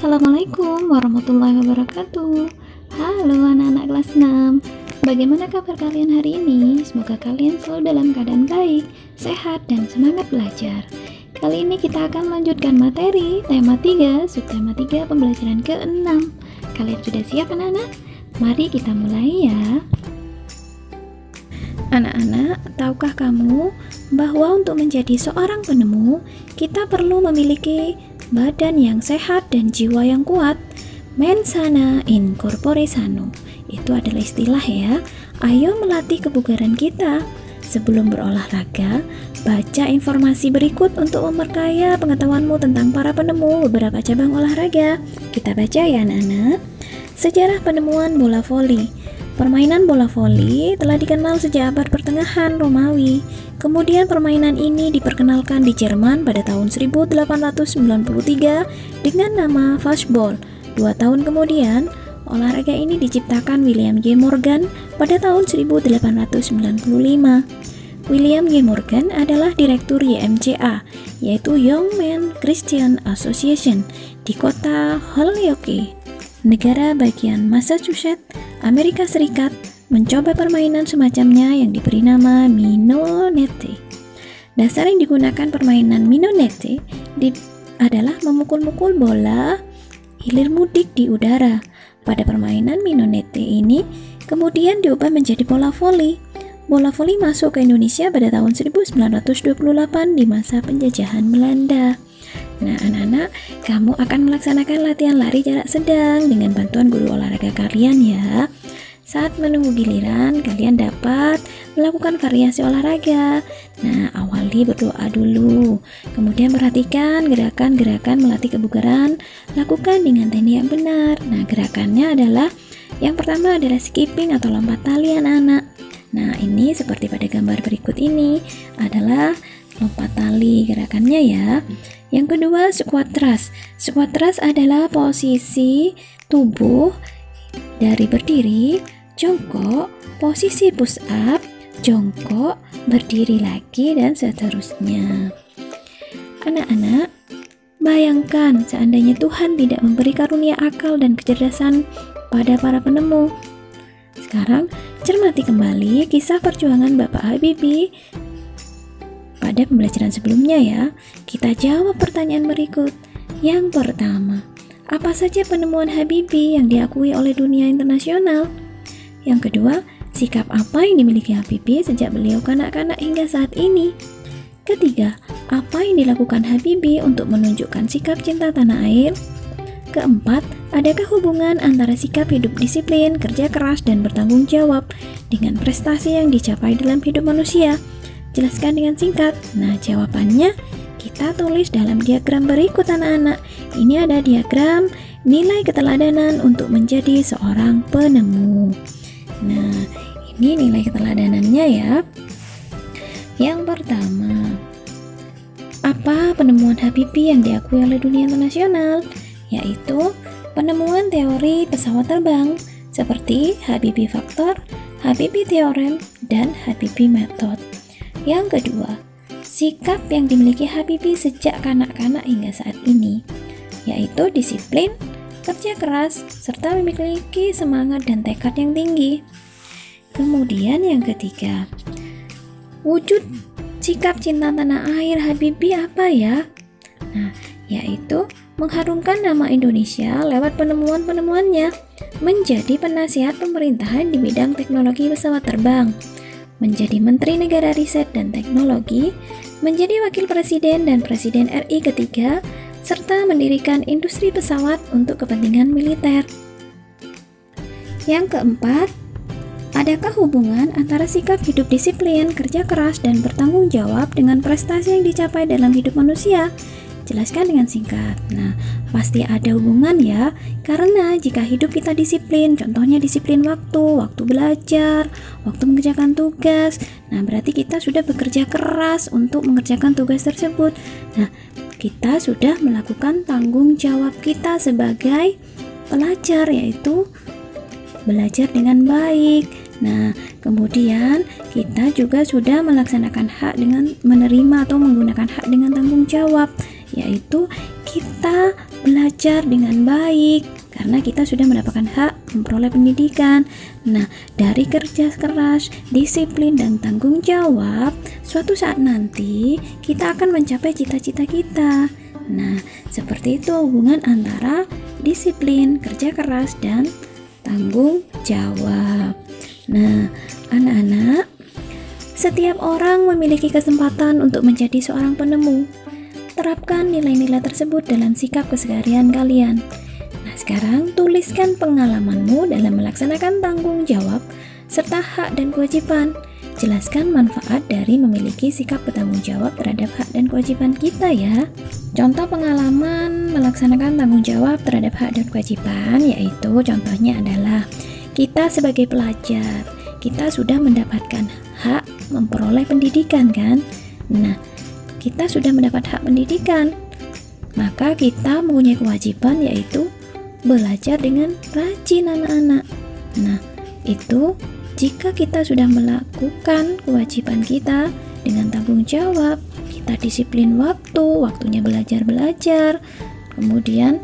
Assalamualaikum warahmatullahi wabarakatuh. Halo anak-anak kelas 6. Bagaimana kabar kalian hari ini? Semoga kalian selalu dalam keadaan baik, sehat, dan semangat belajar. Kali ini kita akan melanjutkan materi tema 3, subtema 3 pembelajaran ke-6. Kalian sudah siap anak-anak? Mari kita mulai ya. Anak-anak, tahukah kamu bahwa untuk menjadi seorang penemu, kita perlu memiliki badan yang sehat dan jiwa yang kuat? Mens sana in corpore sano, itu adalah istilah ya. Ayo melatih kebugaran kita. Sebelum berolahraga, baca informasi berikut untuk memperkaya pengetahuanmu tentang para penemu beberapa cabang olahraga. Kita baca ya anak-anak. Sejarah penemuan bola voli. Permainan bola voli telah dikenal sejak abad pertengahan Romawi. Kemudian permainan ini diperkenalkan di Jerman pada tahun 1893 dengan nama fastball. 2 tahun kemudian, olahraga ini diciptakan William J. Morgan pada tahun 1895. William J. Morgan adalah direktur YMCA, yaitu Young Men Christian Association, di kota Holyoke, negara bagian Massachusetts, Amerika Serikat, mencoba permainan semacamnya yang diberi nama minonete. Dasar yang digunakan permainan minonete adalah memukul-mukul bola hilir mudik di udara. Pada permainan minonete ini kemudian diubah menjadi bola voli. Bola voli masuk ke Indonesia pada tahun 1928 di masa penjajahan Belanda. Nah anak-anak, kamu akan melaksanakan latihan lari jarak sedang dengan bantuan guru olahraga kalian ya. Saat menunggu giliran, kalian dapat melakukan variasi olahraga. Nah, awali berdoa dulu. Kemudian perhatikan gerakan-gerakan melatih kebugaran. Lakukan dengan teknik yang benar. Nah, gerakannya adalah yang pertama adalah skipping atau lompat tali anak-anak. Nah, ini seperti pada gambar berikut ini adalah lompat tali gerakannya ya. Yang kedua, squat thrust. Squat thrust adalah posisi tubuh dari berdiri, jongkok, posisi push up, jongkok, berdiri lagi, dan seterusnya. Anak-anak, bayangkan seandainya Tuhan tidak memberi karunia akal dan kecerdasan pada para penemu. Sekarang, cermati kembali kisah perjuangan Bapak Habibie pada pembelajaran sebelumnya ya. Kita jawab pertanyaan berikut. Yang pertama, apa saja penemuan Habibie yang diakui oleh dunia internasional? Yang kedua, sikap apa yang dimiliki Habibie sejak beliau kanak-kanak hingga saat ini? Ketiga, apa yang dilakukan Habibie untuk menunjukkan sikap cinta tanah air? Keempat, adakah hubungan antara sikap hidup disiplin, kerja keras, dan bertanggung jawab dengan prestasi yang dicapai dalam hidup manusia? Jelaskan dengan singkat. Nah, jawabannya kita tulis dalam diagram berikut anak-anak. Ini ada diagram nilai keteladanan untuk menjadi seorang penemu. Nah, ini nilai keteladanannya ya. Yang pertama, apa penemuan Habibie yang diakui oleh dunia internasional? Yaitu penemuan teori pesawat terbang seperti Habibie Factor, Habibie Theorem, dan Habibie Method. Yang kedua, sikap yang dimiliki Habibie sejak kanak-kanak hingga saat ini, yaitu disiplin, kerja keras, serta memiliki semangat dan tekad yang tinggi. Kemudian yang ketiga, wujud sikap cinta tanah air Habibie apa ya? Nah, yaitu mengharumkan nama Indonesia lewat penemuan-penemuannya, menjadi penasihat pemerintahan di bidang teknologi pesawat terbang, menjadi Menteri Negara Riset dan Teknologi, menjadi Wakil Presiden dan Presiden RI ketiga, serta mendirikan industri pesawat untuk kepentingan militer. Yang keempat, adakah hubungan antara sikap hidup disiplin, kerja keras, dan bertanggung jawab dengan prestasi yang dicapai dalam hidup manusia? Jelaskan dengan singkat. Nah, pasti ada hubungan ya, karena jika hidup kita disiplin, contohnya disiplin waktu belajar, waktu mengerjakan tugas, nah berarti kita sudah bekerja keras untuk mengerjakan tugas tersebut. Nah, kita sudah melakukan tanggung jawab kita sebagai pelajar, yaitu belajar dengan baik. Nah, kemudian kita juga sudah melaksanakan hak dengan menerima atau menggunakan hak dengan tanggung jawab, yaitu kita belajar dengan baik karena kita sudah mendapatkan hak memperoleh pendidikan. Nah, dari kerja keras, disiplin, dan tanggung jawab, suatu saat nanti kita akan mencapai cita-cita kita. Nah, seperti itu hubungan antara disiplin, kerja keras, dan tanggung jawab. Nah, anak-anak, setiap orang memiliki kesempatan untuk menjadi seorang penemu. Terapkan nilai-nilai tersebut dalam sikap keseharian kalian. Nah, sekarang tuliskan pengalamanmu dalam melaksanakan tanggung jawab serta hak dan kewajiban. Jelaskan manfaat dari memiliki sikap bertanggung jawab terhadap hak dan kewajiban kita ya. Contoh pengalaman melaksanakan tanggung jawab terhadap hak dan kewajiban yaitu contohnya adalah kita sebagai pelajar, kita sudah mendapatkan hak memperoleh pendidikan kan? Nah, kita sudah mendapat hak pendidikan, maka kita mempunyai kewajiban yaitu belajar dengan rajin anak-anak. Nah, itu jika kita sudah melakukan kewajiban kita dengan tanggung jawab, kita disiplin waktunya belajar, kemudian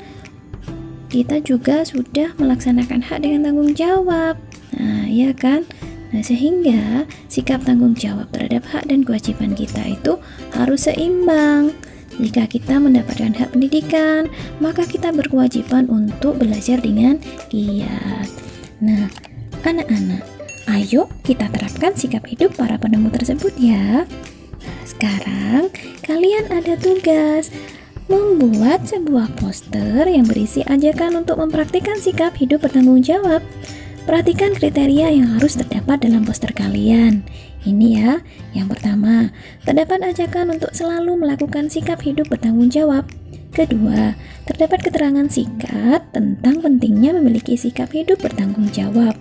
kita juga sudah melaksanakan hak dengan tanggung jawab. Nah, ya kan? Nah, sehingga sikap tanggung jawab terhadap hak dan kewajiban kita itu harus seimbang. Jika kita mendapatkan hak pendidikan, maka kita berkewajiban untuk belajar dengan giat. Nah, anak-anak, ayo kita terapkan sikap hidup para penemu tersebut ya. Nah, sekarang kalian ada tugas membuat sebuah poster yang berisi ajakan untuk mempraktikkan sikap hidup bertanggung jawab. Perhatikan kriteria yang harus terdapat dalam poster kalian. Ini ya, yang pertama, terdapat ajakan untuk selalu melakukan sikap hidup bertanggung jawab. Kedua, terdapat keterangan singkat tentang pentingnya memiliki sikap hidup bertanggung jawab.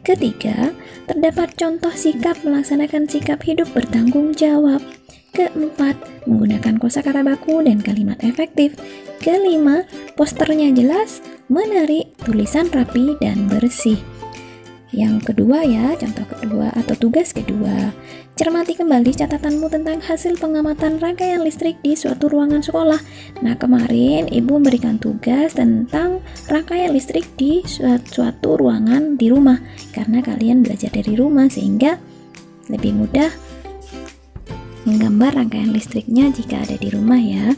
Ketiga, terdapat contoh sikap melaksanakan sikap hidup bertanggung jawab. Keempat, menggunakan kosakata baku dan kalimat efektif. Kelima, posternya jelas, menarik, tulisan rapi, dan bersih. Yang kedua ya, contoh kedua atau tugas kedua, cermati kembali catatanmu tentang hasil pengamatan rangkaian listrik di suatu ruangan sekolah. Nah, kemarin Ibu memberikan tugas tentang rangkaian listrik di suatu ruangan di rumah, karena kalian belajar dari rumah sehingga lebih mudah menggambar rangkaian listriknya jika ada di rumah ya.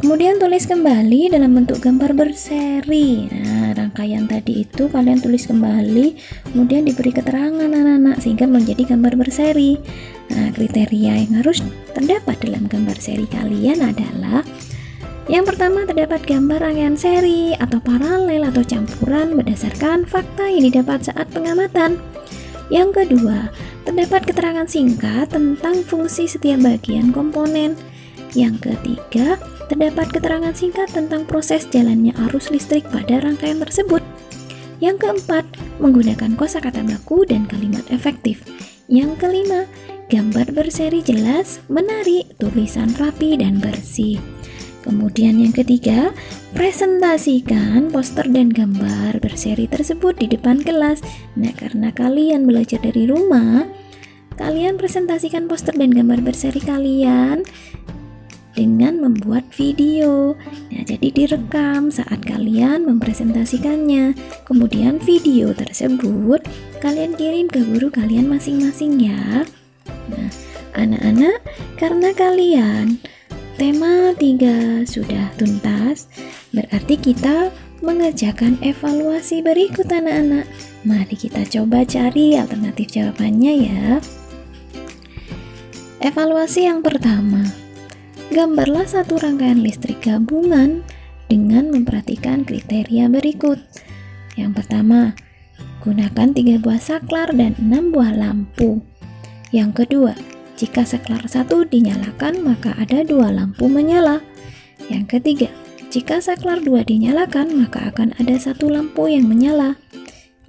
Kemudian tulis kembali dalam bentuk gambar berseri. Nah, rangkaian tadi itu kalian tulis kembali, kemudian diberi keterangan anak-anak sehingga menjadi gambar berseri. Nah, kriteria yang harus terdapat dalam gambar seri kalian adalah yang pertama, terdapat gambar rangkaian seri atau paralel atau campuran berdasarkan fakta yang didapat saat pengamatan. Yang kedua, terdapat keterangan singkat tentang fungsi setiap bagian komponen. Yang ketiga, terdapat keterangan singkat tentang proses jalannya arus listrik pada rangkaian tersebut. Yang keempat, menggunakan kosakata baku dan kalimat efektif. Yang kelima, gambar berseri jelas, menarik, tulisan rapi dan bersih. Kemudian yang ketiga, presentasikan poster dan gambar berseri tersebut di depan kelas. Nah, karena kalian belajar dari rumah, kalian presentasikan poster dan gambar berseri kalian dengan membuat video. Nah, jadi direkam saat kalian mempresentasikannya. Kemudian video tersebut kalian kirim ke guru kalian masing-masing ya. Nah, anak-anak, karena kalian tema 3 sudah tuntas, berarti kita mengerjakan evaluasi berikut anak-anak. Mari kita coba cari alternatif jawabannya ya. Evaluasi yang pertama, gambarlah satu rangkaian listrik gabungan dengan memperhatikan kriteria berikut. Yang pertama, gunakan 3 buah saklar dan 6 buah lampu. Yang kedua, jika saklar 1 dinyalakan maka ada 2 lampu menyala. Yang ketiga, jika saklar 2 dinyalakan maka akan ada 1 lampu yang menyala.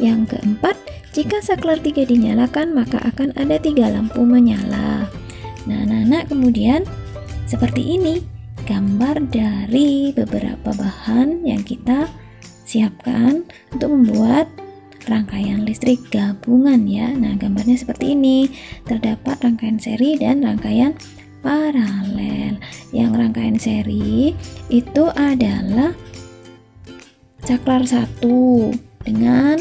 Yang keempat, jika saklar 3 dinyalakan maka akan ada 3 lampu menyala. Nah, anak-anak, kemudian seperti ini gambar dari beberapa bahan yang kita siapkan untuk membuat rangkaian listrik gabungan ya. Nah, gambarnya seperti ini. Terdapat rangkaian seri dan rangkaian paralel. Yang rangkaian seri itu adalah saklar satu dengan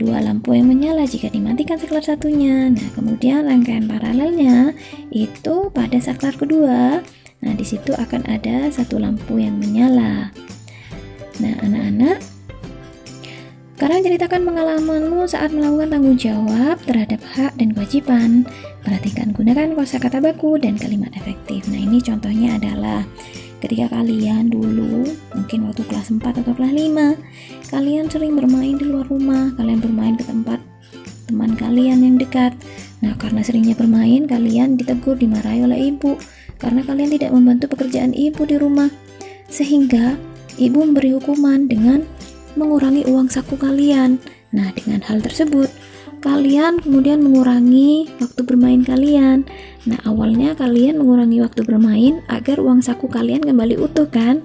dua lampu yang menyala jika dimatikan saklar satunya. Nah, kemudian rangkaian paralelnya itu pada saklar kedua. Nah, di situ akan ada satu lampu yang menyala. Nah, anak-anak, sekarang ceritakan pengalamanmu saat melakukan tanggung jawab terhadap hak dan kewajiban. Perhatikan, gunakan kosakata baku dan kalimat efektif. Nah, ini contohnya adalah ketika kalian dulu, mungkin waktu kelas 4 atau kelas 5, kalian sering bermain di luar rumah, kalian bermain ke tempat teman kalian yang dekat. Nah, karena seringnya bermain, kalian ditegur, dimarahi oleh ibu, karena kalian tidak membantu pekerjaan ibu di rumah. Sehingga, ibu memberi hukuman dengan mengurangi uang saku kalian. Nah, dengan hal tersebut, kalian kemudian mengurangi waktu bermain kalian. Nah, awalnya kalian mengurangi waktu bermain agar uang saku kalian kembali utuh kan?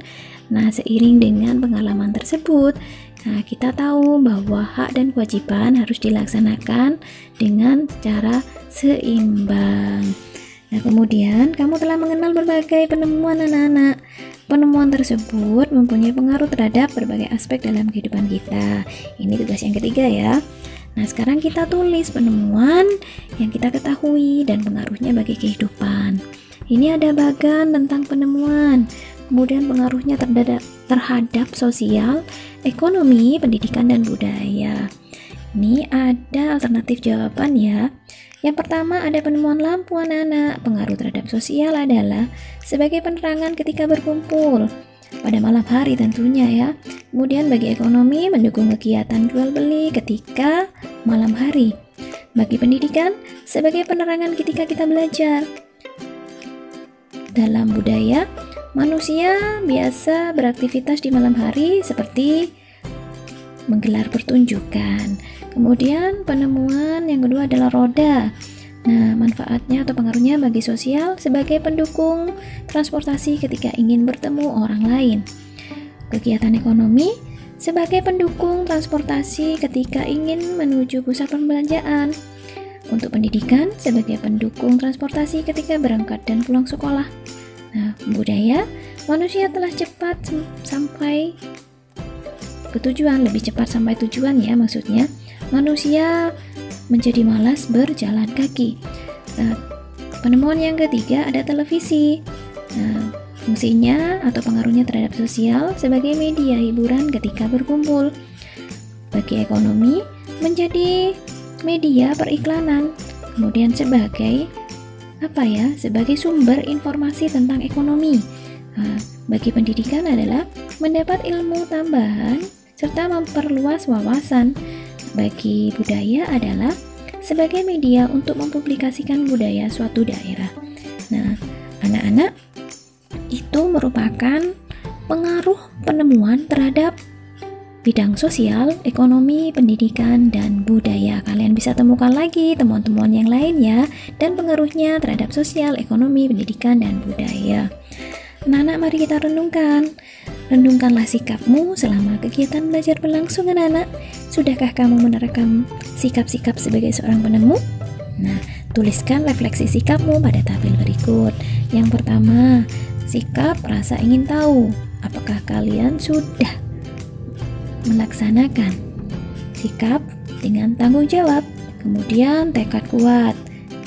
Nah, seiring dengan pengalaman tersebut, nah, kita tahu bahwa hak dan kewajiban harus dilaksanakan dengan secara seimbang. Nah, kemudian kamu telah mengenal berbagai penemuan anak-anak. Penemuan tersebut mempunyai pengaruh terhadap berbagai aspek dalam kehidupan kita. Ini tugas yang ketiga ya. Nah, sekarang kita tulis penemuan yang kita ketahui dan pengaruhnya bagi kehidupan. Ini ada bagan tentang penemuan, kemudian pengaruhnya terhadap sosial, ekonomi, pendidikan, dan budaya. Ini ada alternatif jawaban ya. Yang pertama ada penemuan lampu anak-anak. Pengaruh terhadap sosial adalah sebagai penerangan ketika berkumpul. Pada malam hari tentunya ya. Kemudian bagi ekonomi mendukung kegiatan jual beli ketika malam hari. Bagi pendidikan sebagai penerangan ketika kita belajar. Dalam budaya, manusia biasa beraktivitas di malam hari seperti menggelar pertunjukan. Kemudian penemuan yang kedua adalah roda. Nah, manfaatnya atau pengaruhnya bagi sosial sebagai pendukung transportasi ketika ingin bertemu orang lain. Kegiatan ekonomi sebagai pendukung transportasi ketika ingin menuju pusat perbelanjaan. Untuk pendidikan sebagai pendukung transportasi ketika berangkat dan pulang sekolah. Nah, budaya, manusia telah cepat sampai ke tujuan, lebih cepat sampai tujuan ya maksudnya. Manusia menjadi malas berjalan kaki. Nah, penemuan yang ketiga ada televisi. Nah, fungsinya atau pengaruhnya terhadap sosial sebagai media hiburan ketika berkumpul. Bagi ekonomi menjadi media periklanan. Kemudian sebagai sebagai sumber informasi tentang ekonomi. Nah, bagi pendidikan adalah mendapat ilmu tambahan serta memperluas wawasan. Bagi budaya adalah sebagai media untuk mempublikasikan budaya suatu daerah. Nah, anak-anak, itu merupakan pengaruh penemuan terhadap bidang sosial, ekonomi, pendidikan, dan budaya. Kalian bisa temukan lagi temuan-temuan yang lain ya, dan pengaruhnya terhadap sosial, ekonomi, pendidikan, dan budaya. Anak-anak, mari kita renungkan. Renungkanlah sikapmu selama kegiatan belajar berlangsung anak-anak. Sudahkah kamu menerapkan sikap-sikap sebagai seorang penemu? Nah, tuliskan refleksi sikapmu pada tabel berikut. Yang pertama, sikap rasa ingin tahu. Apakah kalian sudah melaksanakan sikap dengan tanggung jawab? Kemudian tekad kuat,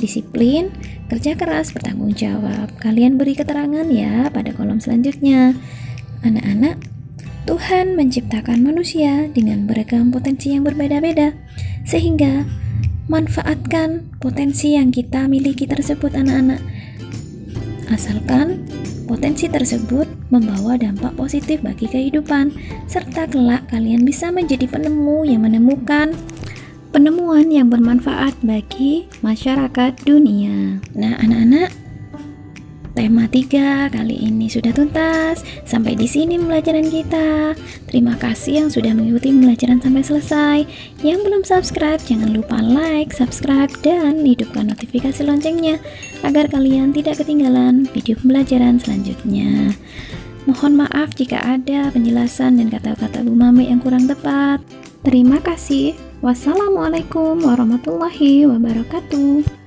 disiplin, kerja keras, bertanggung jawab. Kalian beri keterangan ya pada kolom selanjutnya. Anak-anak, Tuhan menciptakan manusia dengan beragam potensi yang berbeda-beda, sehingga manfaatkan potensi yang kita miliki tersebut anak-anak. Asalkan potensi tersebut membawa dampak positif bagi kehidupan, serta kelak kalian bisa menjadi penemu yang menemukan penemuan yang bermanfaat bagi masyarakat dunia. Nah anak-anak, tema 3 kali ini sudah tuntas. Sampai di sini pembelajaran kita. Terima kasih yang sudah mengikuti pembelajaran sampai selesai. Yang belum subscribe, jangan lupa like, subscribe, dan hidupkan notifikasi loncengnya agar kalian tidak ketinggalan video pembelajaran selanjutnya. Mohon maaf jika ada penjelasan dan kata-kata Bu Mame yang kurang tepat. Terima kasih. Wassalamualaikum warahmatullahi wabarakatuh.